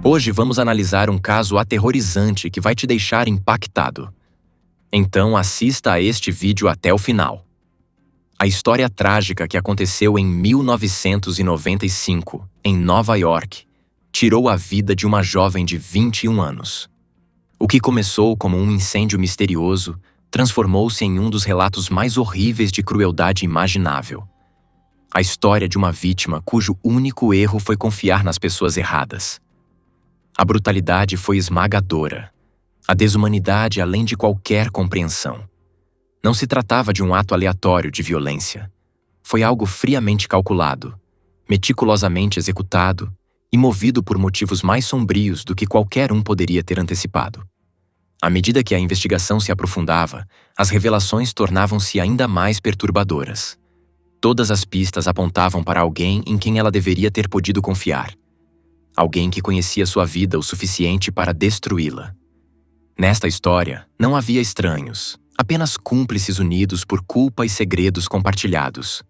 Hoje vamos analisar um caso aterrorizante que vai te deixar impactado. Então assista a este vídeo até o final. A história trágica que aconteceu em 1995, em Nova York, tirou a vida de uma jovem de 21 anos. O que começou como um incêndio misterioso transformou-se em um dos relatos mais horríveis de crueldade imaginável. A história de uma vítima cujo único erro foi confiar nas pessoas erradas. A brutalidade foi esmagadora. A desumanidade além de qualquer compreensão. Não se tratava de um ato aleatório de violência. Foi algo friamente calculado, meticulosamente executado e movido por motivos mais sombrios do que qualquer um poderia ter antecipado. À medida que a investigação se aprofundava, as revelações tornavam-se ainda mais perturbadoras. Todas as pistas apontavam para alguém em quem ela deveria ter podido confiar. Alguém que conhecia sua vida o suficiente para destruí-la. Nesta história, não havia estranhos, apenas cúmplices unidos por culpa e segredos compartilhados.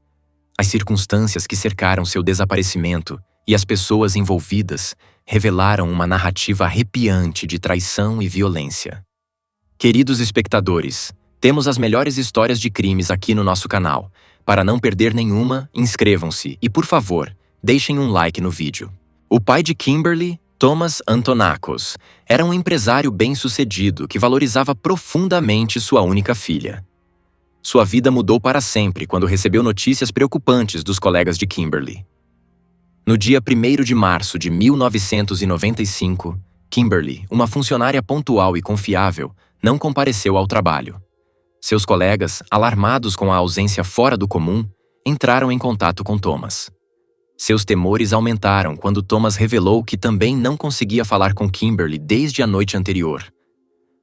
As circunstâncias que cercaram seu desaparecimento e as pessoas envolvidas revelaram uma narrativa arrepiante de traição e violência. Queridos espectadores, temos as melhores histórias de crimes aqui no nosso canal. Para não perder nenhuma, inscrevam-se e, por favor, deixem um like no vídeo. O pai de Kimberly, Thomas Antonakos, era um empresário bem-sucedido que valorizava profundamente sua única filha. Sua vida mudou para sempre quando recebeu notícias preocupantes dos colegas de Kimberly. No dia 1º de março de 1995, Kimberly, uma funcionária pontual e confiável, não compareceu ao trabalho. Seus colegas, alarmados com a ausência fora do comum, entraram em contato com Thomas. Seus temores aumentaram quando Thomas revelou que também não conseguia falar com Kimberly desde a noite anterior.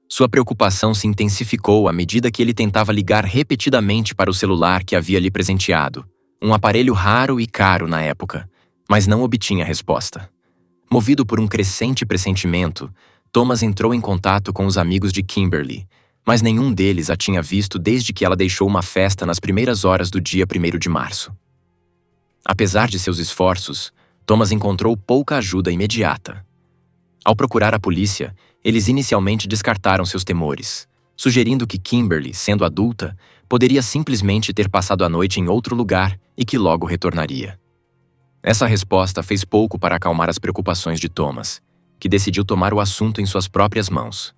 Sua preocupação se intensificou à medida que ele tentava ligar repetidamente para o celular que havia lhe presenteado, um aparelho raro e caro na época, mas não obtinha resposta. Movido por um crescente pressentimento, Thomas entrou em contato com os amigos de Kimberly, mas nenhum deles a tinha visto desde que ela deixou uma festa nas primeiras horas do dia 1º de março. Apesar de seus esforços, Thomas encontrou pouca ajuda imediata. Ao procurar a polícia, eles inicialmente descartaram seus temores, sugerindo que Kimberly, sendo adulta, poderia simplesmente ter passado a noite em outro lugar e que logo retornaria. Essa resposta fez pouco para acalmar as preocupações de Thomas, que decidiu tomar o assunto em suas próprias mãos.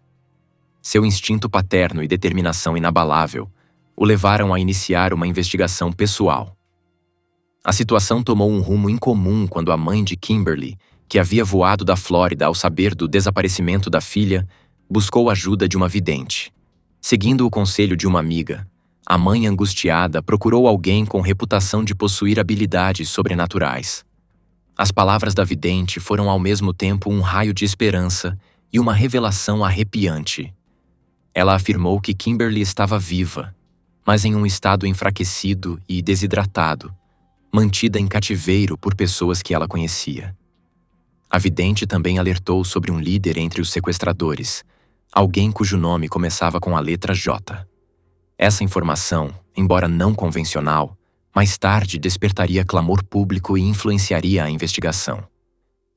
Seu instinto paterno e determinação inabalável o levaram a iniciar uma investigação pessoal. A situação tomou um rumo incomum quando a mãe de Kimberly, que havia voado da Flórida ao saber do desaparecimento da filha, buscou a ajuda de uma vidente. Seguindo o conselho de uma amiga, a mãe angustiada procurou alguém com reputação de possuir habilidades sobrenaturais. As palavras da vidente foram ao mesmo tempo um raio de esperança e uma revelação arrepiante. Ela afirmou que Kimberly estava viva, mas em um estado enfraquecido e desidratado, mantida em cativeiro por pessoas que ela conhecia. A vidente também alertou sobre um líder entre os sequestradores, alguém cujo nome começava com a letra J. Essa informação, embora não convencional, mais tarde despertaria clamor público e influenciaria a investigação.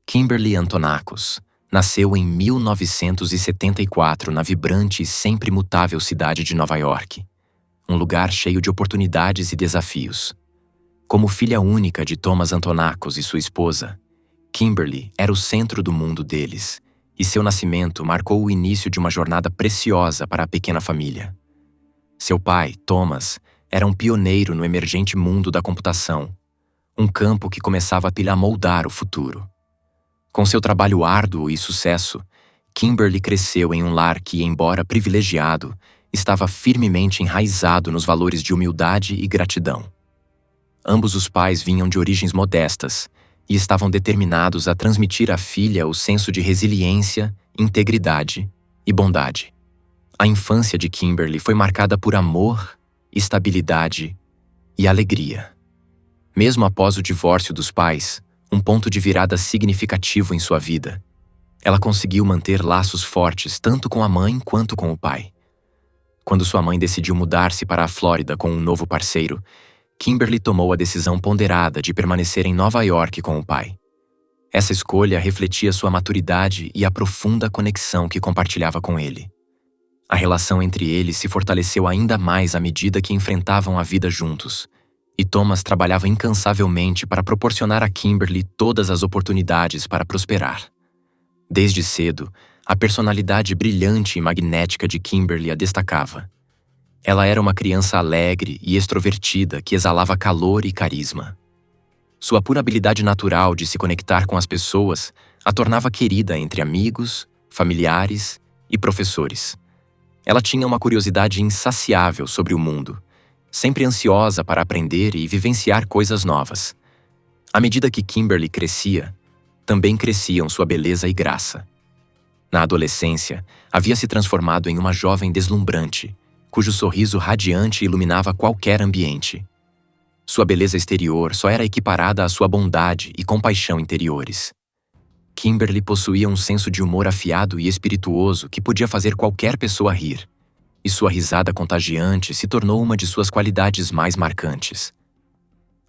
Kimberly Antonakos nasceu em 1974 na vibrante e sempre mutável cidade de Nova York, um lugar cheio de oportunidades e desafios. Como filha única de Thomas Antonakos e sua esposa, Kimberly era o centro do mundo deles, e seu nascimento marcou o início de uma jornada preciosa para a pequena família. Seu pai, Thomas, era um pioneiro no emergente mundo da computação, um campo que começava a moldar o futuro. Com seu trabalho árduo e sucesso, Kimberly cresceu em um lar que, embora privilegiado, estava firmemente enraizado nos valores de humildade e gratidão. Ambos os pais vinham de origens modestas e estavam determinados a transmitir à filha o senso de resiliência, integridade e bondade. A infância de Kimberly foi marcada por amor, estabilidade e alegria. Mesmo após o divórcio dos pais, um ponto de virada significativo em sua vida, ela conseguiu manter laços fortes tanto com a mãe quanto com o pai. Quando sua mãe decidiu mudar-se para a Flórida com um novo parceiro, Kimberly tomou a decisão ponderada de permanecer em Nova York com o pai. Essa escolha refletia sua maturidade e a profunda conexão que compartilhava com ele. A relação entre eles se fortaleceu ainda mais à medida que enfrentavam a vida juntos, e Thomas trabalhava incansavelmente para proporcionar a Kimberly todas as oportunidades para prosperar. Desde cedo, a personalidade brilhante e magnética de Kimberly a destacava. Ela era uma criança alegre e extrovertida que exalava calor e carisma. Sua pura habilidade natural de se conectar com as pessoas a tornava querida entre amigos, familiares e professores. Ela tinha uma curiosidade insaciável sobre o mundo, sempre ansiosa para aprender e vivenciar coisas novas. À medida que Kimberly crescia, também cresciam sua beleza e graça. Na adolescência, havia se transformado em uma jovem deslumbrante, cujo sorriso radiante iluminava qualquer ambiente. Sua beleza exterior só era equiparada à sua bondade e compaixão interiores. Kimberly possuía um senso de humor afiado e espirituoso que podia fazer qualquer pessoa rir, e sua risada contagiante se tornou uma de suas qualidades mais marcantes.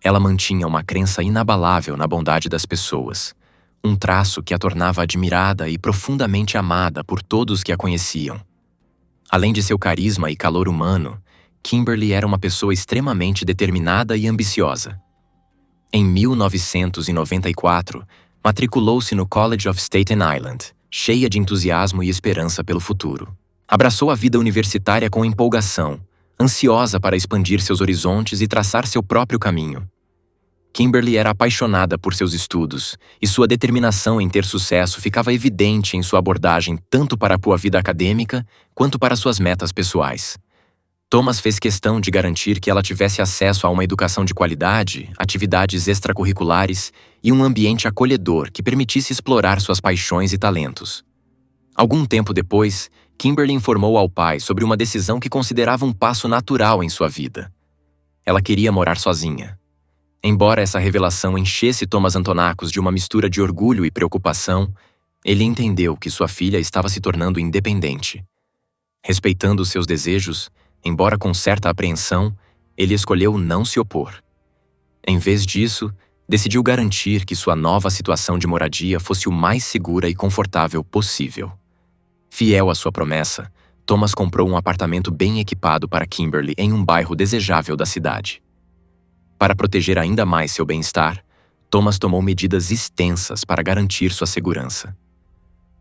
Ela mantinha uma crença inabalável na bondade das pessoas, um traço que a tornava admirada e profundamente amada por todos que a conheciam. Além de seu carisma e calor humano, Kimberly era uma pessoa extremamente determinada e ambiciosa. Em 1994, matriculou-se no College of Staten Island, cheia de entusiasmo e esperança pelo futuro. Abraçou a vida universitária com empolgação, ansiosa para expandir seus horizontes e traçar seu próprio caminho. Kimberly era apaixonada por seus estudos, e sua determinação em ter sucesso ficava evidente em sua abordagem tanto para a sua vida acadêmica quanto para suas metas pessoais. Thomas fez questão de garantir que ela tivesse acesso a uma educação de qualidade, atividades extracurriculares e um ambiente acolhedor que permitisse explorar suas paixões e talentos. Algum tempo depois, Kimberly informou ao pai sobre uma decisão que considerava um passo natural em sua vida. Ela queria morar sozinha. Embora essa revelação enchesse Thomas Antonakos de uma mistura de orgulho e preocupação, ele entendeu que sua filha estava se tornando independente. Respeitando seus desejos, embora com certa apreensão, ele escolheu não se opor. Em vez disso, decidiu garantir que sua nova situação de moradia fosse o mais segura e confortável possível. Fiel à sua promessa, Thomas comprou um apartamento bem equipado para Kimberly em um bairro desejável da cidade. Para proteger ainda mais seu bem-estar, Thomas tomou medidas extensas para garantir sua segurança.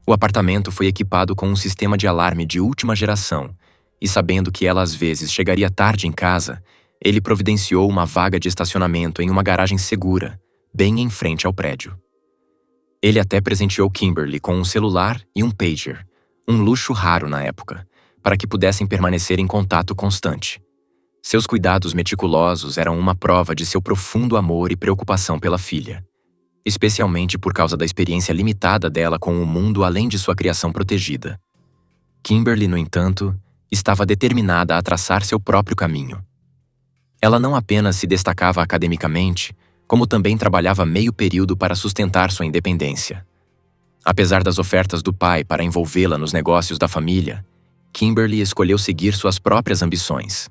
O apartamento foi equipado com um sistema de alarme de última geração, e sabendo que ela às vezes chegaria tarde em casa, ele providenciou uma vaga de estacionamento em uma garagem segura, bem em frente ao prédio. Ele até presenteou Kimberly com um celular e um pager, um luxo raro na época, para que pudessem permanecer em contato constante. Seus cuidados meticulosos eram uma prova de seu profundo amor e preocupação pela filha, especialmente por causa da experiência limitada dela com o mundo além de sua criação protegida. Kimberly, no entanto, estava determinada a traçar seu próprio caminho. Ela não apenas se destacava academicamente, como também trabalhava meio período para sustentar sua independência. Apesar das ofertas do pai para envolvê-la nos negócios da família, Kimberly escolheu seguir suas próprias ambições.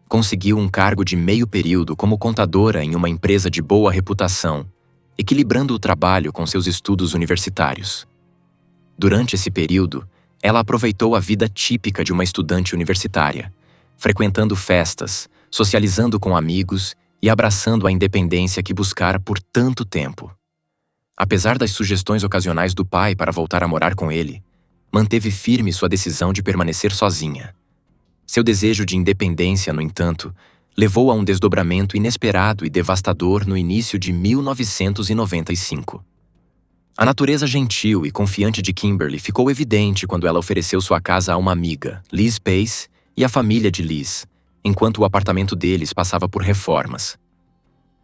Conseguiu um cargo de meio período como contadora em uma empresa de boa reputação, equilibrando o trabalho com seus estudos universitários. Durante esse período, ela aproveitou a vida típica de uma estudante universitária, frequentando festas, socializando com amigos e abraçando a independência que buscara por tanto tempo. Apesar das sugestões ocasionais do pai para voltar a morar com ele, manteve firme sua decisão de permanecer sozinha. Seu desejo de independência, no entanto, levou a um desdobramento inesperado e devastador no início de 1995. A natureza gentil e confiante de Kimberly ficou evidente quando ela ofereceu sua casa a uma amiga, Liz Pace, e à família de Liz, enquanto o apartamento deles passava por reformas.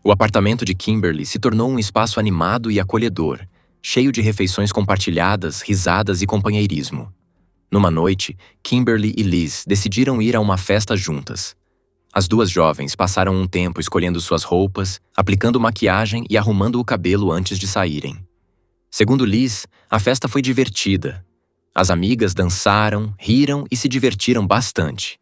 O apartamento de Kimberly se tornou um espaço animado e acolhedor, cheio de refeições compartilhadas, risadas e companheirismo. Numa noite, Kimberly e Liz decidiram ir a uma festa juntas. As duas jovens passaram um tempo escolhendo suas roupas, aplicando maquiagem e arrumando o cabelo antes de saírem. Segundo Liz, a festa foi divertida. As amigas dançaram, riram e se divertiram bastante.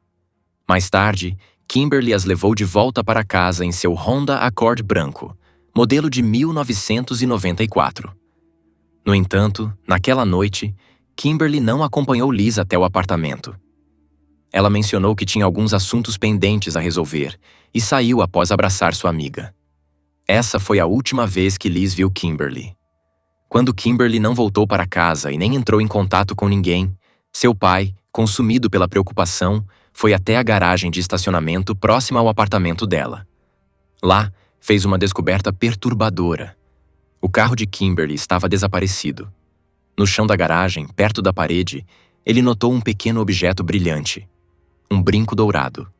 Mais tarde, Kimberly as levou de volta para casa em seu Honda Accord branco, modelo de 1994. No entanto, naquela noite, Kimberly não acompanhou Liz até o apartamento. Ela mencionou que tinha alguns assuntos pendentes a resolver e saiu após abraçar sua amiga. Essa foi a última vez que Liz viu Kimberly. Quando Kimberly não voltou para casa e nem entrou em contato com ninguém, seu pai, consumido pela preocupação, foi até a garagem de estacionamento próxima ao apartamento dela. Lá, fez uma descoberta perturbadora. O carro de Kimberly estava desaparecido. No chão da garagem, perto da parede, ele notou um pequeno objeto brilhante. Um brinco dourado.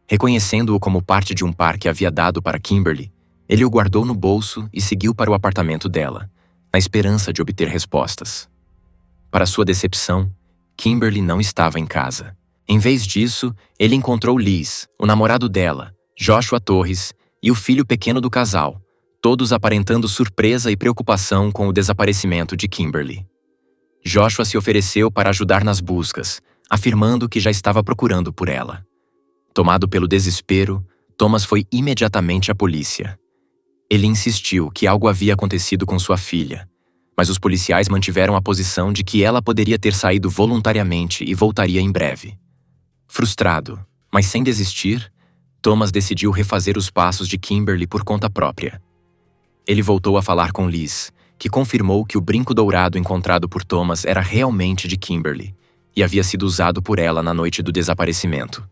Reconhecendo-o como parte de um par que havia dado para Kimberly, ele o guardou no bolso e seguiu para o apartamento dela, na esperança de obter respostas. Para sua decepção, Kimberly não estava em casa. Em vez disso, ele encontrou Liz, o namorado dela, Joshua Torres, e o filho pequeno do casal, todos aparentando surpresa e preocupação com o desaparecimento de Kimberly. Joshua se ofereceu para ajudar nas buscas, afirmando que já estava procurando por ela. Tomado pelo desespero, Thomas foi imediatamente à polícia. Ele insistiu que algo havia acontecido com sua filha, mas os policiais mantiveram a posição de que ela poderia ter saído voluntariamente e voltaria em breve. Frustrado, mas sem desistir, Thomas decidiu refazer os passos de Kimberly por conta própria. Ele voltou a falar com Liz, que confirmou que o brinco dourado encontrado por Thomas era realmente de Kimberly e havia sido usado por ela na noite do desaparecimento.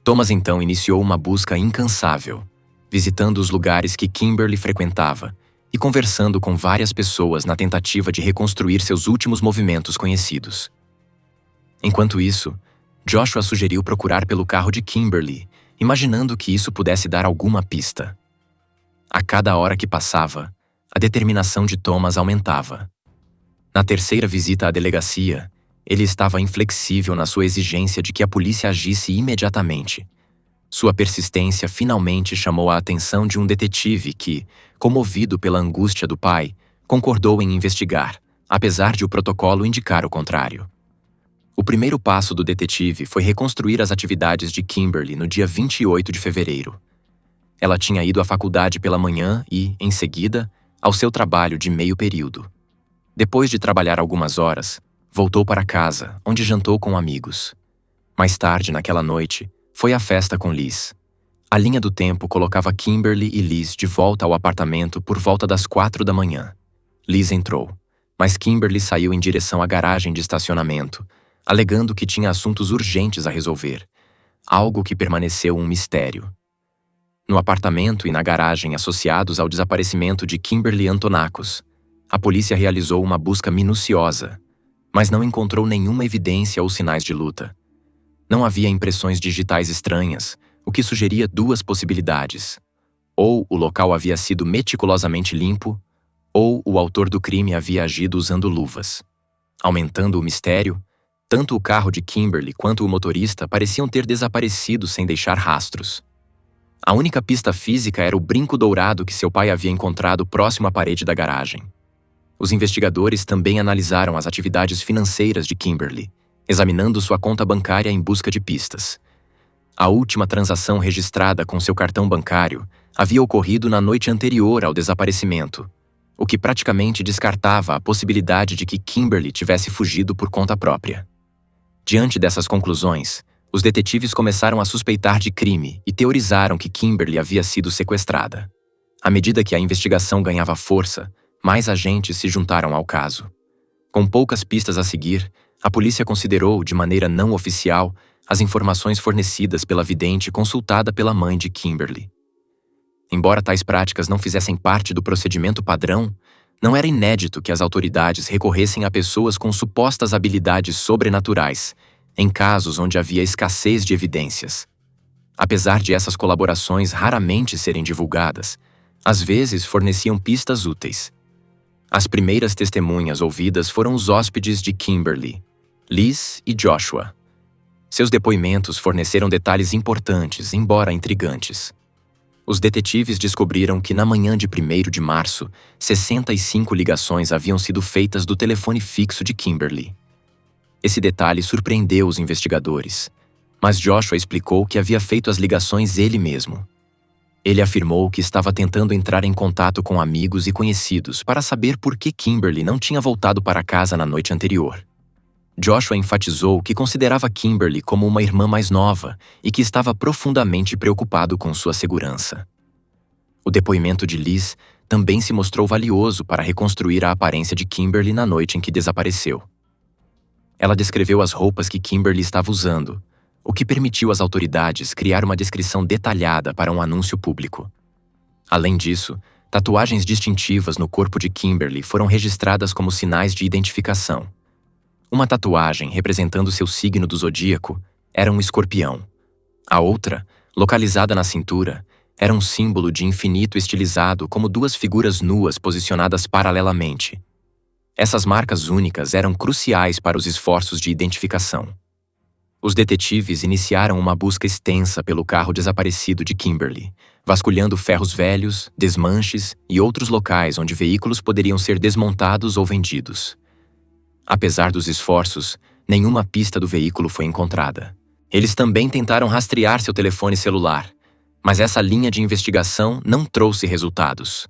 Thomas então iniciou uma busca incansável, visitando os lugares que Kimberly frequentava e conversando com várias pessoas na tentativa de reconstruir seus últimos movimentos conhecidos. Enquanto isso, Joshua sugeriu procurar pelo carro de Kimberly, imaginando que isso pudesse dar alguma pista. A cada hora que passava, a determinação de Thomas aumentava. Na terceira visita à delegacia, ele estava inflexível na sua exigência de que a polícia agisse imediatamente. Sua persistência finalmente chamou a atenção de um detetive que, comovido pela angústia do pai, concordou em investigar, apesar de o protocolo indicar o contrário. O primeiro passo do detetive foi reconstruir as atividades de Kimberly no dia 28 de fevereiro. Ela tinha ido à faculdade pela manhã e, em seguida, ao seu trabalho de meio período. Depois de trabalhar algumas horas, voltou para casa, onde jantou com amigos. Mais tarde, naquela noite, foi à festa com Liz. A linha do tempo colocava Kimberly e Liz de volta ao apartamento por volta das 4 da manhã. Liz entrou, mas Kimberly saiu em direção à garagem de estacionamento, alegando que tinha assuntos urgentes a resolver, algo que permaneceu um mistério. No apartamento e na garagem associados ao desaparecimento de Kimberly Antonakos, a polícia realizou uma busca minuciosa, mas não encontrou nenhuma evidência ou sinais de luta. Não havia impressões digitais estranhas, o que sugeria duas possibilidades. Ou o local havia sido meticulosamente limpo, ou o autor do crime havia agido usando luvas. Aumentando o mistério, tanto o carro de Kimberly quanto o motorista pareciam ter desaparecido sem deixar rastros. A única pista física era o brinco dourado que seu pai havia encontrado próximo à parede da garagem. Os investigadores também analisaram as atividades financeiras de Kimberly, examinando sua conta bancária em busca de pistas. A última transação registrada com seu cartão bancário havia ocorrido na noite anterior ao desaparecimento, o que praticamente descartava a possibilidade de que Kimberly tivesse fugido por conta própria. Diante dessas conclusões, os detetives começaram a suspeitar de crime e teorizaram que Kimberly havia sido sequestrada. À medida que a investigação ganhava força, mais agentes se juntaram ao caso. Com poucas pistas a seguir, a polícia considerou, de maneira não oficial, as informações fornecidas pela vidente consultada pela mãe de Kimberly. Embora tais práticas não fizessem parte do procedimento padrão, não era inédito que as autoridades recorressem a pessoas com supostas habilidades sobrenaturais, em casos onde havia escassez de evidências. Apesar de essas colaborações raramente serem divulgadas, às vezes forneciam pistas úteis. As primeiras testemunhas ouvidas foram os hóspedes de Kimberly, Liz e Joshua. Seus depoimentos forneceram detalhes importantes, embora intrigantes. Os detetives descobriram que na manhã de 1º de março, 65 ligações haviam sido feitas do telefone fixo de Kimberly. Esse detalhe surpreendeu os investigadores, mas Joshua explicou que havia feito as ligações ele mesmo. Ele afirmou que estava tentando entrar em contato com amigos e conhecidos para saber por que Kimberly não tinha voltado para casa na noite anterior. Joshua enfatizou que considerava Kimberly como uma irmã mais nova e que estava profundamente preocupado com sua segurança. O depoimento de Liz também se mostrou valioso para reconstruir a aparência de Kimberly na noite em que desapareceu. Ela descreveu as roupas que Kimberly estava usando, o que permitiu às autoridades criar uma descrição detalhada para um anúncio público. Além disso, tatuagens distintivas no corpo de Kimberly foram registradas como sinais de identificação. Uma tatuagem representando seu signo do zodíaco era um escorpião. A outra, localizada na cintura, era um símbolo de infinito estilizado como duas figuras nuas posicionadas paralelamente. Essas marcas únicas eram cruciais para os esforços de identificação. Os detetives iniciaram uma busca extensa pelo carro desaparecido de Kimberly, vasculhando ferros velhos, desmanches e outros locais onde veículos poderiam ser desmontados ou vendidos. Apesar dos esforços, nenhuma pista do veículo foi encontrada. Eles também tentaram rastrear seu telefone celular, mas essa linha de investigação não trouxe resultados.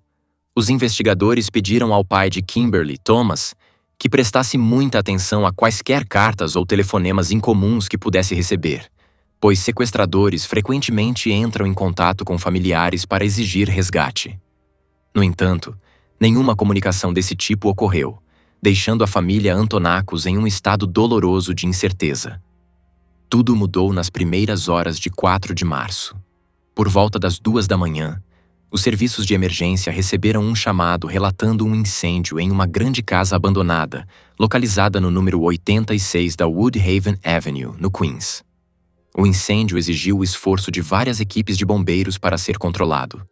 Os investigadores pediram ao pai de Kimberly, Thomas, que prestasse muita atenção a quaisquer cartas ou telefonemas incomuns que pudesse receber, pois sequestradores frequentemente entram em contato com familiares para exigir resgate. No entanto, nenhuma comunicação desse tipo ocorreu, deixando a família Antonakos em um estado doloroso de incerteza. Tudo mudou nas primeiras horas de 4 de março. Por volta das 2 da manhã, os serviços de emergência receberam um chamado relatando um incêndio em uma grande casa abandonada, localizada no número 86 da Woodhaven Avenue, no Queens. O incêndio exigiu o esforço de várias equipes de bombeiros para ser controlado.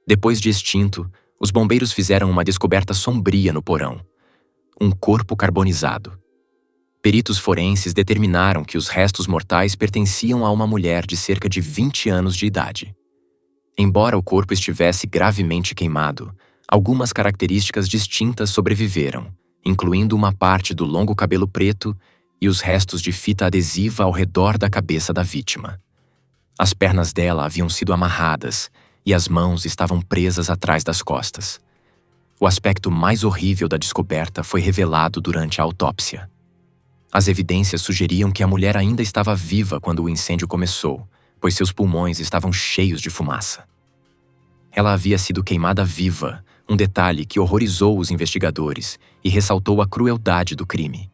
Depois de extinto, os bombeiros fizeram uma descoberta sombria no porão: um corpo carbonizado. Peritos forenses determinaram que os restos mortais pertenciam a uma mulher de cerca de 20 anos de idade. Embora o corpo estivesse gravemente queimado, algumas características distintas sobreviveram, incluindo uma parte do longo cabelo preto e os restos de fita adesiva ao redor da cabeça da vítima. As pernas dela haviam sido amarradas e as mãos estavam presas atrás das costas. O aspecto mais horrível da descoberta foi revelado durante a autópsia. As evidências sugeriam que a mulher ainda estava viva quando o incêndio começou, pois seus pulmões estavam cheios de fumaça. Ela havia sido queimada viva, um detalhe que horrorizou os investigadores e ressaltou a crueldade do crime.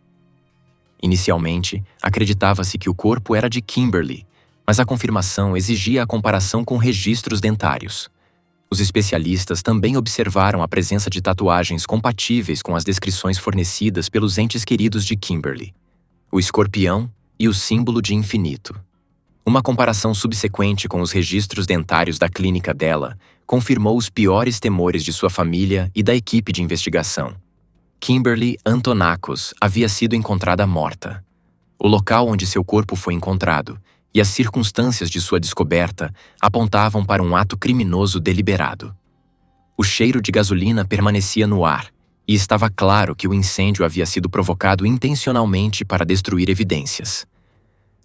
Inicialmente, acreditava-se que o corpo era de Kimberly, mas a confirmação exigia a comparação com registros dentários. Os especialistas também observaram a presença de tatuagens compatíveis com as descrições fornecidas pelos entes queridos de Kimberly: o escorpião e o símbolo de infinito. Uma comparação subsequente com os registros dentários da clínica dela confirmou os piores temores de sua família e da equipe de investigação. Kimberly Antonakos havia sido encontrada morta. O local onde seu corpo foi encontrado e as circunstâncias de sua descoberta apontavam para um ato criminoso deliberado. O cheiro de gasolina permanecia no ar, e estava claro que o incêndio havia sido provocado intencionalmente para destruir evidências.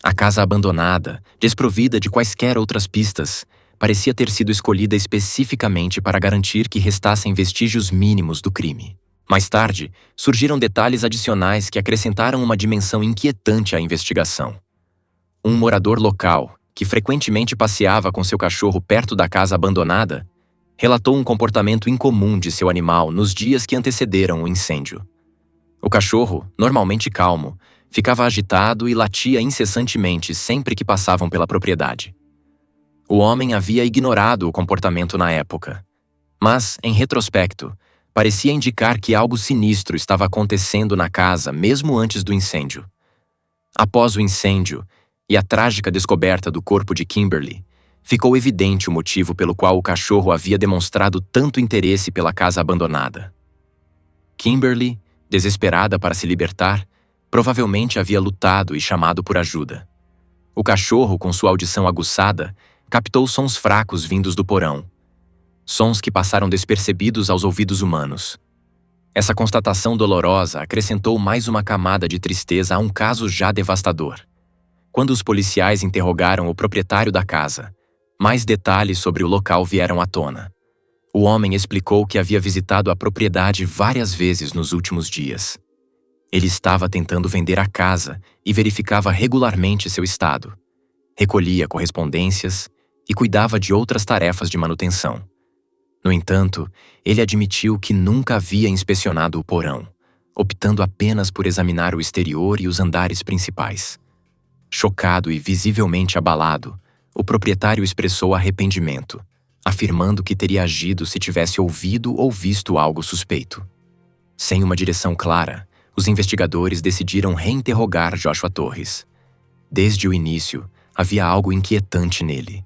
A casa abandonada, desprovida de quaisquer outras pistas, parecia ter sido escolhida especificamente para garantir que restassem vestígios mínimos do crime. Mais tarde, surgiram detalhes adicionais que acrescentaram uma dimensão inquietante à investigação. Um morador local, que frequentemente passeava com seu cachorro perto da casa abandonada, relatou um comportamento incomum de seu animal nos dias que antecederam o incêndio. O cachorro, normalmente calmo, ficava agitado e latia incessantemente sempre que passavam pela propriedade. O homem havia ignorado o comportamento na época, mas, em retrospecto, parecia indicar que algo sinistro estava acontecendo na casa mesmo antes do incêndio. Após o incêndio e a trágica descoberta do corpo de Kimberly, ficou evidente o motivo pelo qual o cachorro havia demonstrado tanto interesse pela casa abandonada. Kimberly, desesperada para se libertar, provavelmente havia lutado e chamado por ajuda. O cachorro, com sua audição aguçada, captou sons fracos vindos do porão. Sons que passaram despercebidos aos ouvidos humanos. Essa constatação dolorosa acrescentou mais uma camada de tristeza a um caso já devastador. Quando os policiais interrogaram o proprietário da casa, mais detalhes sobre o local vieram à tona. O homem explicou que havia visitado a propriedade várias vezes nos últimos dias. Ele estava tentando vender a casa e verificava regularmente seu estado. Recolhia correspondências e cuidava de outras tarefas de manutenção. No entanto, ele admitiu que nunca havia inspecionado o porão, optando apenas por examinar o exterior e os andares principais. Chocado e visivelmente abalado, o proprietário expressou arrependimento, afirmando que teria agido se tivesse ouvido ou visto algo suspeito. Sem uma direção clara, os investigadores decidiram reinterrogar Joshua Torres. Desde o início, havia algo inquietante nele,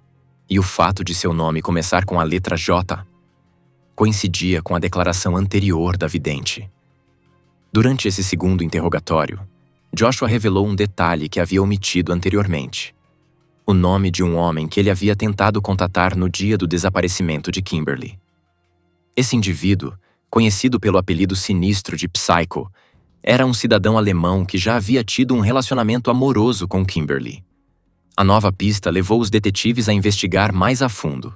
e o fato de seu nome começar com a letra J coincidia com a declaração anterior da vidente. Durante esse segundo interrogatório, Joshua revelou um detalhe que havia omitido anteriormente: o nome de um homem que ele havia tentado contatar no dia do desaparecimento de Kimberly. Esse indivíduo, conhecido pelo apelido sinistro de Psycho, era um cidadão alemão que já havia tido um relacionamento amoroso com Kimberly. A nova pista levou os detetives a investigar mais a fundo.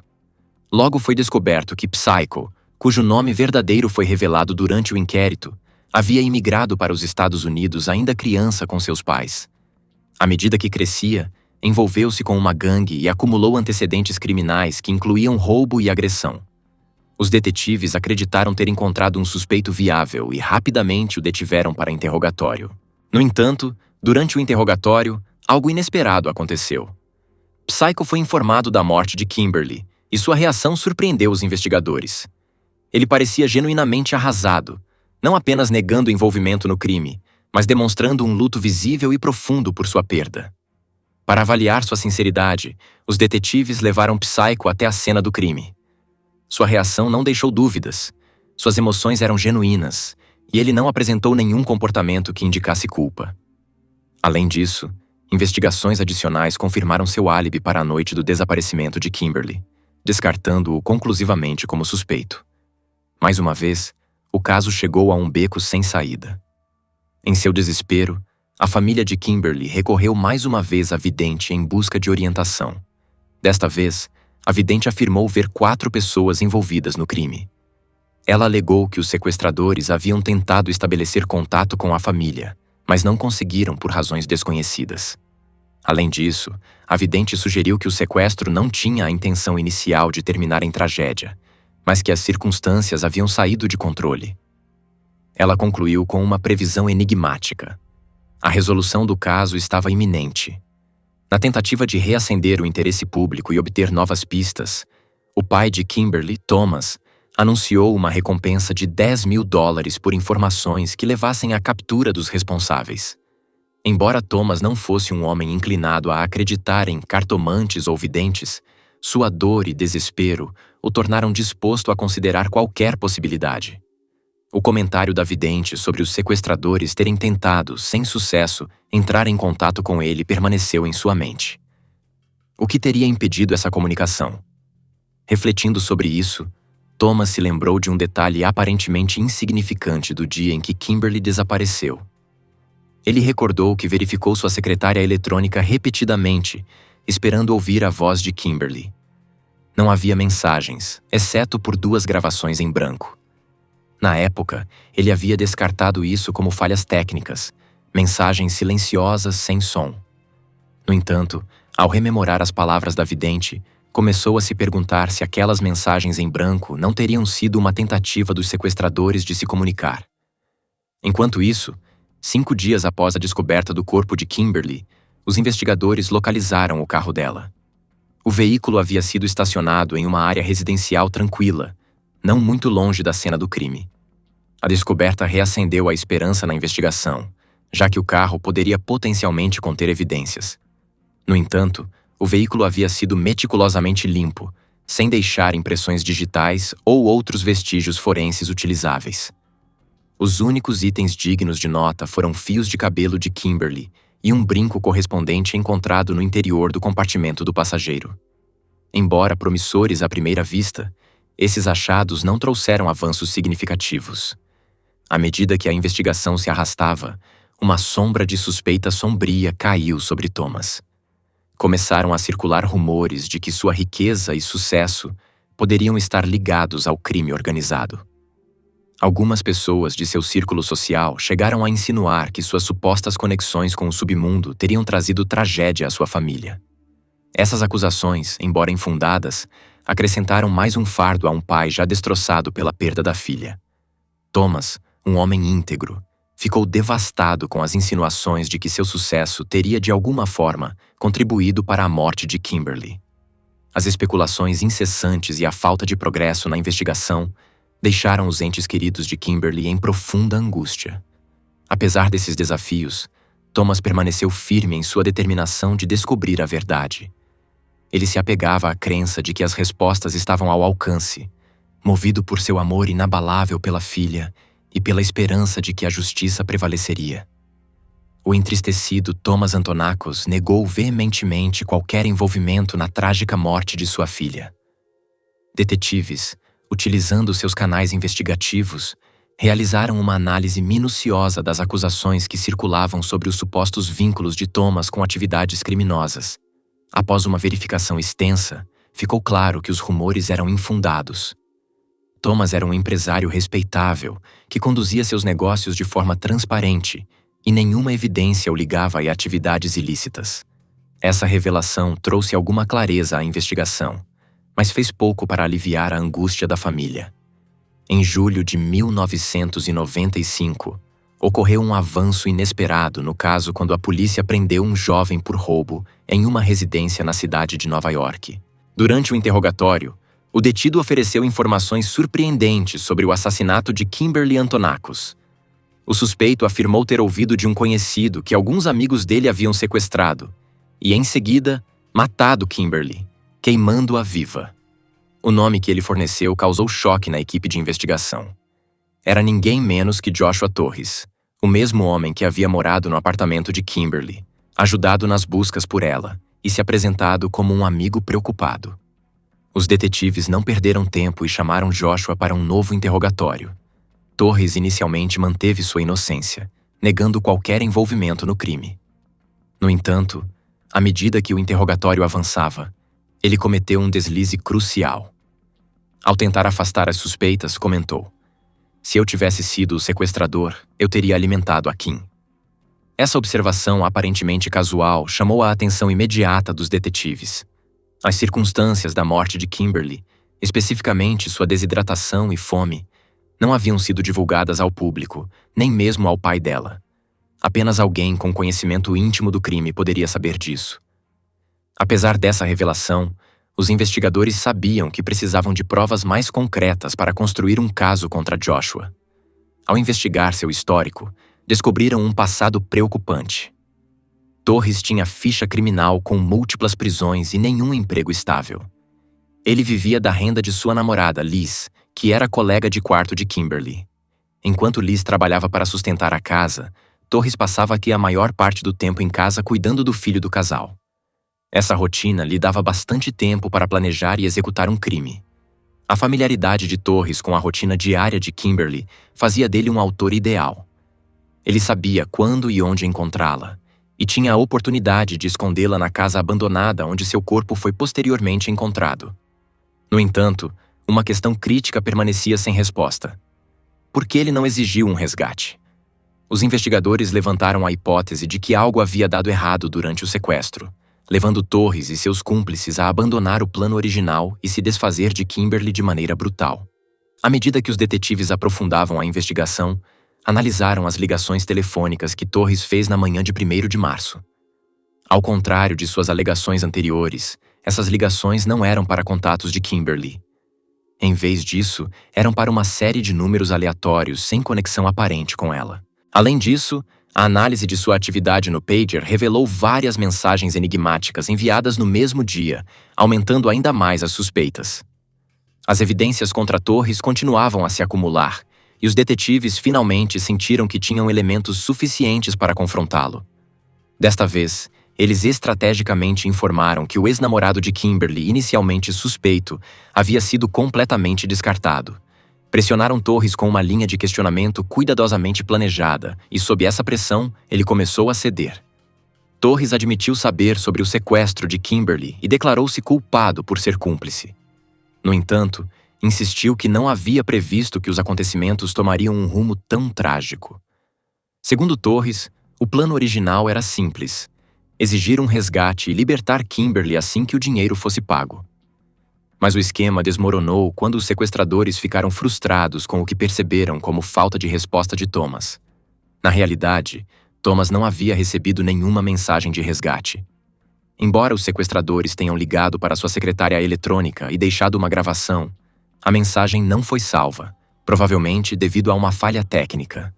Logo foi descoberto que Psycho, cujo nome verdadeiro foi revelado durante o inquérito, havia imigrado para os Estados Unidos ainda criança com seus pais. À medida que crescia, envolveu-se com uma gangue e acumulou antecedentes criminais que incluíam roubo e agressão. Os detetives acreditaram ter encontrado um suspeito viável e rapidamente o detiveram para interrogatório. No entanto, durante o interrogatório, algo inesperado aconteceu. Psycho foi informado da morte de Kimberly e sua reação surpreendeu os investigadores. Ele parecia genuinamente arrasado, não apenas negando envolvimento no crime, mas demonstrando um luto visível e profundo por sua perda. Para avaliar sua sinceridade, os detetives levaram Psycho até a cena do crime. Sua reação não deixou dúvidas. Suas emoções eram genuínas, e ele não apresentou nenhum comportamento que indicasse culpa. Além disso, investigações adicionais confirmaram seu álibi para a noite do desaparecimento de Kimberly, descartando-o conclusivamente como suspeito. Mais uma vez, o caso chegou a um beco sem saída. Em seu desespero, a família de Kimberly recorreu mais uma vez à vidente em busca de orientação. Desta vez, a vidente afirmou ver 4 pessoas envolvidas no crime. Ela alegou que os sequestradores haviam tentado estabelecer contato com a família, mas não conseguiram por razões desconhecidas. Além disso, a vidente sugeriu que o sequestro não tinha a intenção inicial de terminar em tragédia, mas que as circunstâncias haviam saído de controle. Ela concluiu com uma previsão enigmática. A resolução do caso estava iminente. Na tentativa de reacender o interesse público e obter novas pistas, o pai de Kimberly, Thomas, anunciou uma recompensa de $10.000 por informações que levassem à captura dos responsáveis. Embora Thomas não fosse um homem inclinado a acreditar em cartomantes ou videntes, sua dor e desespero o tornaram disposto a considerar qualquer possibilidade. O comentário da vidente sobre os sequestradores terem tentado, sem sucesso, entrar em contato com ele permaneceu em sua mente. O que teria impedido essa comunicação? Refletindo sobre isso, Thomas se lembrou de um detalhe aparentemente insignificante do dia em que Kimberly desapareceu. Ele recordou que verificou sua secretária eletrônica repetidamente, esperando ouvir a voz de Kimberly. Não havia mensagens, exceto por 2 gravações em branco. Na época, ele havia descartado isso como falhas técnicas, mensagens silenciosas sem som. No entanto, ao rememorar as palavras da vidente, começou a se perguntar se aquelas mensagens em branco não teriam sido uma tentativa dos sequestradores de se comunicar. Enquanto isso, 5 dias após a descoberta do corpo de Kimberly, os investigadores localizaram o carro dela. O veículo havia sido estacionado em uma área residencial tranquila, não muito longe da cena do crime. A descoberta reacendeu a esperança na investigação, já que o carro poderia potencialmente conter evidências. No entanto, o veículo havia sido meticulosamente limpo, sem deixar impressões digitais ou outros vestígios forenses utilizáveis. Os únicos itens dignos de nota foram fios de cabelo de Kimberly e um brinco correspondente encontrado no interior do compartimento do passageiro. Embora promissores à primeira vista, esses achados não trouxeram avanços significativos. À medida que a investigação se arrastava, uma sombra de suspeita sombria caiu sobre Thomas. Começaram a circular rumores de que sua riqueza e sucesso poderiam estar ligados ao crime organizado. Algumas pessoas de seu círculo social chegaram a insinuar que suas supostas conexões com o submundo teriam trazido tragédia à sua família. Essas acusações, embora infundadas, acrescentaram mais um fardo a um pai já destroçado pela perda da filha. Thomas, um homem íntegro, ficou devastado com as insinuações de que seu sucesso teria de alguma forma contribuído para a morte de Kimberly. As especulações incessantes e a falta de progresso na investigação deixaram os entes queridos de Kimberly em profunda angústia. Apesar desses desafios, Thomas permaneceu firme em sua determinação de descobrir a verdade. Ele se apegava à crença de que as respostas estavam ao alcance, movido por seu amor inabalável pela filha e pela esperança de que a justiça prevaleceria. O entristecido Thomas Antonakos negou veementemente qualquer envolvimento na trágica morte de sua filha. Detetives, utilizando seus canais investigativos, realizaram uma análise minuciosa das acusações que circulavam sobre os supostos vínculos de Thomas com atividades criminosas. Após uma verificação extensa, ficou claro que os rumores eram infundados. Thomas era um empresário respeitável que conduzia seus negócios de forma transparente e nenhuma evidência o ligava a atividades ilícitas. Essa revelação trouxe alguma clareza à investigação, mas fez pouco para aliviar a angústia da família. Em julho de 1995, ocorreu um avanço inesperado no caso quando a polícia prendeu um jovem por roubo em uma residência na cidade de Nova York. Durante o interrogatório, o detido ofereceu informações surpreendentes sobre o assassinato de Kimberly Antonakos. O suspeito afirmou ter ouvido de um conhecido que alguns amigos dele haviam sequestrado e, em seguida, matado Kimberly, queimando-a viva. O nome que ele forneceu causou choque na equipe de investigação. Era ninguém menos que Joshua Torres, o mesmo homem que havia morado no apartamento de Kimberly, ajudado nas buscas por ela e se apresentado como um amigo preocupado. Os detetives não perderam tempo e chamaram Joshua para um novo interrogatório. Torres inicialmente manteve sua inocência, negando qualquer envolvimento no crime. No entanto, à medida que o interrogatório avançava, ele cometeu um deslize crucial. Ao tentar afastar as suspeitas, comentou: "Se eu tivesse sido o sequestrador, eu teria alimentado a Kim." Essa observação aparentemente casual chamou a atenção imediata dos detetives. As circunstâncias da morte de Kimberly, especificamente sua desidratação e fome, não haviam sido divulgadas ao público, nem mesmo ao pai dela. Apenas alguém com conhecimento íntimo do crime poderia saber disso. Apesar dessa revelação, os investigadores sabiam que precisavam de provas mais concretas para construir um caso contra Joshua. Ao investigar seu histórico, descobriram um passado preocupante. Torres tinha ficha criminal com múltiplas prisões e nenhum emprego estável. Ele vivia da renda de sua namorada, Liz, que era colega de quarto de Kimberly. Enquanto Liz trabalhava para sustentar a casa, Torres passava aqui a maior parte do tempo em casa cuidando do filho do casal. Essa rotina lhe dava bastante tempo para planejar e executar um crime. A familiaridade de Torres com a rotina diária de Kimberly fazia dele um autor ideal. Ele sabia quando e onde encontrá-la, e tinha a oportunidade de escondê-la na casa abandonada onde seu corpo foi posteriormente encontrado. No entanto, uma questão crítica permanecia sem resposta. Por que ele não exigiu um resgate? Os investigadores levantaram a hipótese de que algo havia dado errado durante o sequestro, levando Torres e seus cúmplices a abandonar o plano original e se desfazer de Kimberly de maneira brutal. À medida que os detetives aprofundavam a investigação, analisaram as ligações telefônicas que Torres fez na manhã de 1º de março. Ao contrário de suas alegações anteriores, essas ligações não eram para contatos de Kimberly. Em vez disso, eram para uma série de números aleatórios sem conexão aparente com ela. Além disso, a análise de sua atividade no pager revelou várias mensagens enigmáticas enviadas no mesmo dia, aumentando ainda mais as suspeitas. As evidências contra Torres continuavam a se acumular, e os detetives finalmente sentiram que tinham elementos suficientes para confrontá-lo. Desta vez, eles estrategicamente informaram que o ex-namorado de Kimberly, inicialmente suspeito, havia sido completamente descartado. Pressionaram Torres com uma linha de questionamento cuidadosamente planejada, e sob essa pressão, ele começou a ceder. Torres admitiu saber sobre o sequestro de Kimberly e declarou-se culpado por ser cúmplice. No entanto, insistiu que não havia previsto que os acontecimentos tomariam um rumo tão trágico. Segundo Torres, o plano original era simples: exigir um resgate e libertar Kimberly assim que o dinheiro fosse pago. Mas o esquema desmoronou quando os sequestradores ficaram frustrados com o que perceberam como falta de resposta de Thomas. Na realidade, Thomas não havia recebido nenhuma mensagem de resgate. Embora os sequestradores tenham ligado para sua secretária eletrônica e deixado uma gravação, a mensagem não foi salva, provavelmente devido a uma falha técnica.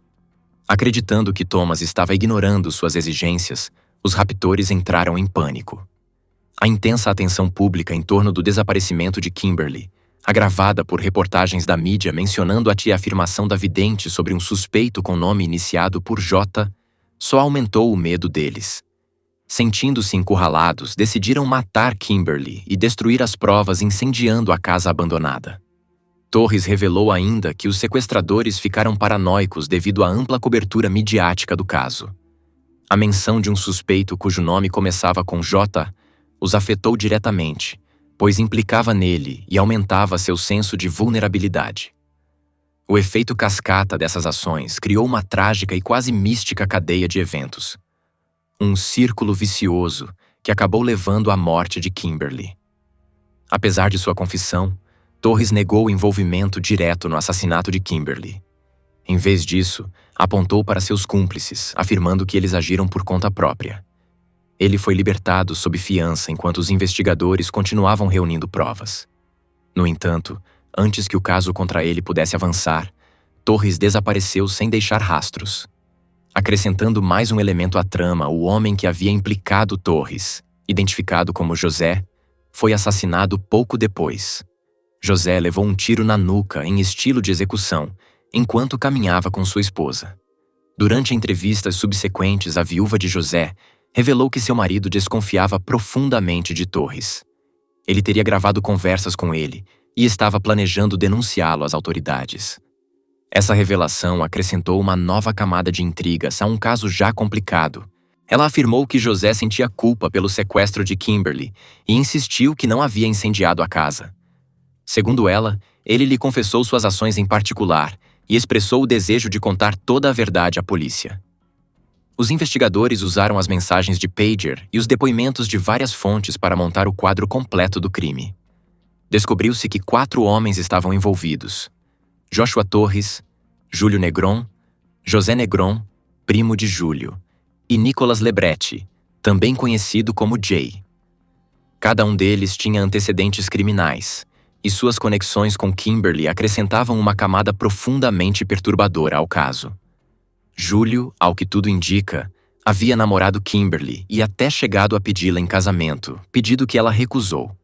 Acreditando que Thomas estava ignorando suas exigências, os raptores entraram em pânico. A intensa atenção pública em torno do desaparecimento de Kimberly, agravada por reportagens da mídia mencionando a afirmação da vidente sobre um suspeito com nome iniciado por J, só aumentou o medo deles. Sentindo-se encurralados, decidiram matar Kimberly e destruir as provas incendiando a casa abandonada. Torres revelou ainda que os sequestradores ficaram paranoicos devido à ampla cobertura midiática do caso. A menção de um suspeito cujo nome começava com J os afetou diretamente, pois implicava nele e aumentava seu senso de vulnerabilidade. O efeito cascata dessas ações criou uma trágica e quase mística cadeia de eventos. Um círculo vicioso que acabou levando à morte de Kimberly. Apesar de sua confissão, Torres negou o envolvimento direto no assassinato de Kimberly. Em vez disso, apontou para seus cúmplices, afirmando que eles agiram por conta própria. Ele foi libertado sob fiança enquanto os investigadores continuavam reunindo provas. No entanto, antes que o caso contra ele pudesse avançar, Torres desapareceu sem deixar rastros. Acrescentando mais um elemento à trama, o homem que havia implicado Torres, identificado como José, foi assassinado pouco depois. José levou um tiro na nuca em estilo de execução, enquanto caminhava com sua esposa. Durante entrevistas subsequentes, a viúva de José revelou que seu marido desconfiava profundamente de Torres. Ele teria gravado conversas com ele e estava planejando denunciá-lo às autoridades. Essa revelação acrescentou uma nova camada de intrigas a um caso já complicado. Ela afirmou que José sentia culpa pelo sequestro de Kimberly e insistiu que não havia incendiado a casa. Segundo ela, ele lhe confessou suas ações em particular e expressou o desejo de contar toda a verdade à polícia. Os investigadores usaram as mensagens de pager e os depoimentos de várias fontes para montar o quadro completo do crime. Descobriu-se que 4 homens estavam envolvidos: Joshua Torres, Júlio Negron, José Negron, primo de Júlio, e Nicolas Lebretti, também conhecido como Jay. Cada um deles tinha antecedentes criminais, e suas conexões com Kimberly acrescentavam uma camada profundamente perturbadora ao caso. Júlio, ao que tudo indica, havia namorado Kimberly e até chegado a pedi-la em casamento, pedido que ela recusou.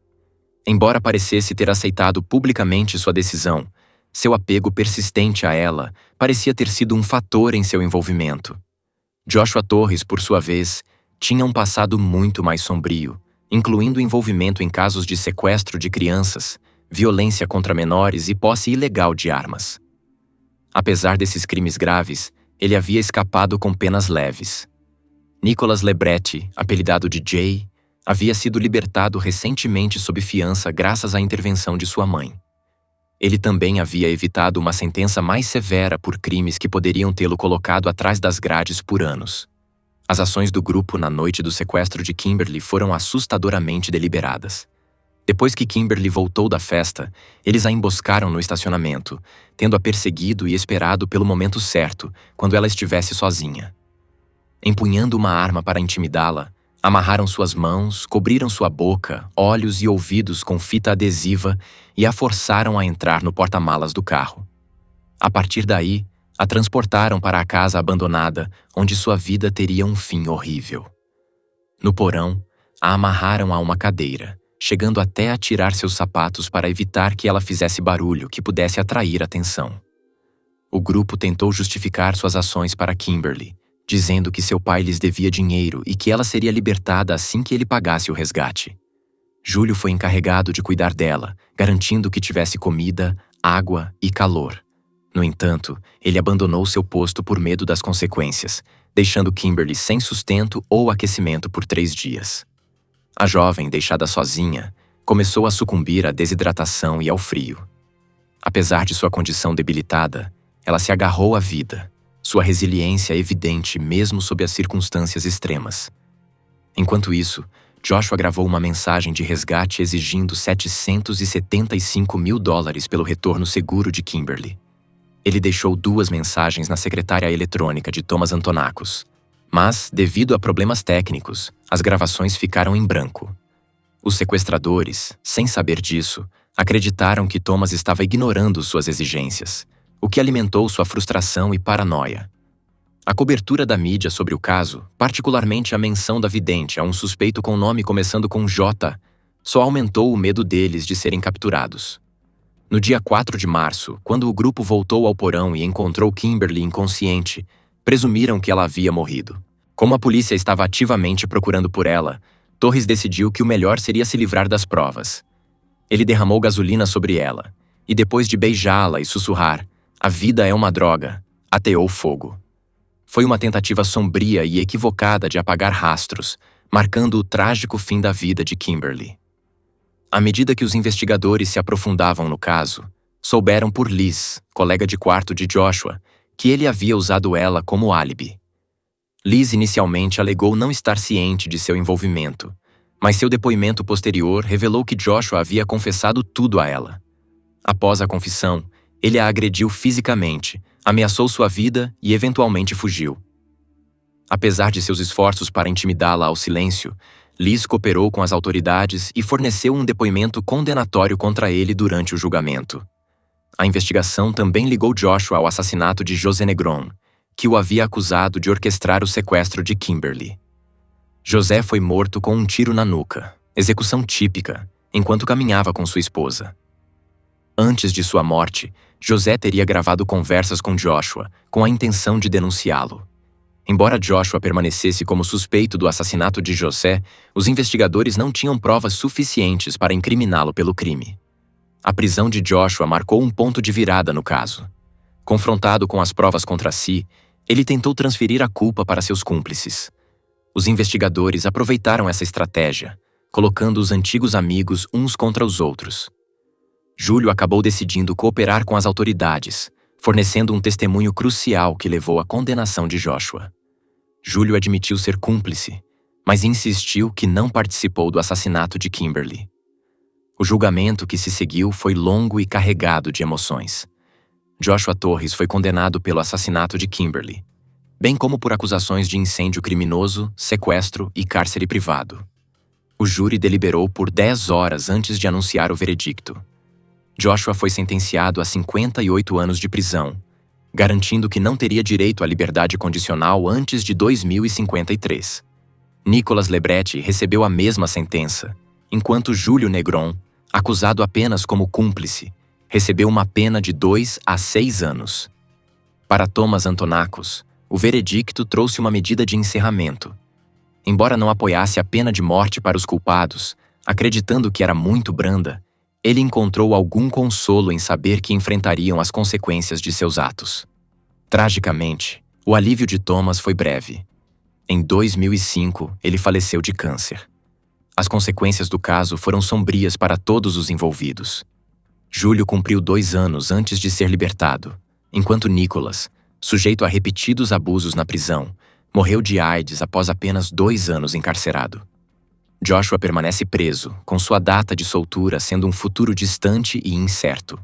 Embora parecesse ter aceitado publicamente sua decisão, seu apego persistente a ela parecia ter sido um fator em seu envolvimento. Joshua Torres, por sua vez, tinha um passado muito mais sombrio, incluindo envolvimento em casos de sequestro de crianças, violência contra menores e posse ilegal de armas. Apesar desses crimes graves, ele havia escapado com penas leves. Nicolas Lebretti, apelidado de Jay, havia sido libertado recentemente sob fiança graças à intervenção de sua mãe. Ele também havia evitado uma sentença mais severa por crimes que poderiam tê-lo colocado atrás das grades por anos. As ações do grupo na noite do sequestro de Kimberly foram assustadoramente deliberadas. Depois que Kimberly voltou da festa, eles a emboscaram no estacionamento, tendo-a perseguido e esperado pelo momento certo, quando ela estivesse sozinha. Empunhando uma arma para intimidá-la, amarraram suas mãos, cobriram sua boca, olhos e ouvidos com fita adesiva e a forçaram a entrar no porta-malas do carro. A partir daí, a transportaram para a casa abandonada, onde sua vida teria um fim horrível. No porão, a amarraram a uma cadeira, chegando até a tirar seus sapatos para evitar que ela fizesse barulho que pudesse atrair atenção. O grupo tentou justificar suas ações para Kimberly, dizendo que seu pai lhes devia dinheiro e que ela seria libertada assim que ele pagasse o resgate. Júlio foi encarregado de cuidar dela, garantindo que tivesse comida, água e calor. No entanto, ele abandonou seu posto por medo das consequências, deixando Kimberly sem sustento ou aquecimento por 3 dias. A jovem, deixada sozinha, começou a sucumbir à desidratação e ao frio. Apesar de sua condição debilitada, ela se agarrou à vida, sua resiliência evidente mesmo sob as circunstâncias extremas. Enquanto isso, Joshua gravou uma mensagem de resgate exigindo $775 mil pelo retorno seguro de Kimberly. Ele deixou 2 mensagens na secretária eletrônica de Thomas Antonakos, mas, devido a problemas técnicos, as gravações ficaram em branco. Os sequestradores, sem saber disso, acreditaram que Thomas estava ignorando suas exigências, o que alimentou sua frustração e paranoia. A cobertura da mídia sobre o caso, particularmente a menção da vidente a um suspeito com nome começando com J, só aumentou o medo deles de serem capturados. No dia 4 de março, quando o grupo voltou ao porão e encontrou Kimberly inconsciente, presumiram que ela havia morrido. Como a polícia estava ativamente procurando por ela, Torres decidiu que o melhor seria se livrar das provas. Ele derramou gasolina sobre ela, e depois de beijá-la e sussurrar, "A vida é uma droga", ateou fogo. Foi uma tentativa sombria e equivocada de apagar rastros, marcando o trágico fim da vida de Kimberly. À medida que os investigadores se aprofundavam no caso, souberam por Liz, colega de quarto de Joshua, que ele havia usado ela como álibi. Liz inicialmente alegou não estar ciente de seu envolvimento, mas seu depoimento posterior revelou que Joshua havia confessado tudo a ela. Após a confissão, ele a agrediu fisicamente, ameaçou sua vida e eventualmente fugiu. Apesar de seus esforços para intimidá-la ao silêncio, Liz cooperou com as autoridades e forneceu um depoimento condenatório contra ele durante o julgamento. A investigação também ligou Joshua ao assassinato de José Negron, que o havia acusado de orquestrar o sequestro de Kimberly. José foi morto com um tiro na nuca, execução típica, enquanto caminhava com sua esposa. Antes de sua morte, José teria gravado conversas com Joshua, com a intenção de denunciá-lo. Embora Joshua permanecesse como suspeito do assassinato de José, os investigadores não tinham provas suficientes para incriminá-lo pelo crime. A prisão de Joshua marcou um ponto de virada no caso. Confrontado com as provas contra si, ele tentou transferir a culpa para seus cúmplices. Os investigadores aproveitaram essa estratégia, colocando os antigos amigos uns contra os outros. Júlio acabou decidindo cooperar com as autoridades, fornecendo um testemunho crucial que levou à condenação de Joshua. Júlio admitiu ser cúmplice, mas insistiu que não participou do assassinato de Kimberly. O julgamento que se seguiu foi longo e carregado de emoções. Joshua Torres foi condenado pelo assassinato de Kimberly, bem como por acusações de incêndio criminoso, sequestro e cárcere privado. O júri deliberou por 10 horas antes de anunciar o veredicto. Joshua foi sentenciado a 58 anos de prisão, garantindo que não teria direito à liberdade condicional antes de 2053. Nicolas Lebretti recebeu a mesma sentença, enquanto Júlio Negron, acusado apenas como cúmplice, recebeu uma pena de 2 a 6 anos. Para Thomas Antonakos, o veredicto trouxe uma medida de encerramento. Embora não apoiasse a pena de morte para os culpados, acreditando que era muito branda, ele encontrou algum consolo em saber que enfrentariam as consequências de seus atos. Tragicamente, o alívio de Thomas foi breve. Em 2005, ele faleceu de câncer. As consequências do caso foram sombrias para todos os envolvidos. Júlio cumpriu 2 anos antes de ser libertado, enquanto Nicolas, sujeito a repetidos abusos na prisão, morreu de AIDS após apenas 2 anos encarcerado. Joshua permanece preso, com sua data de soltura sendo um futuro distante e incerto.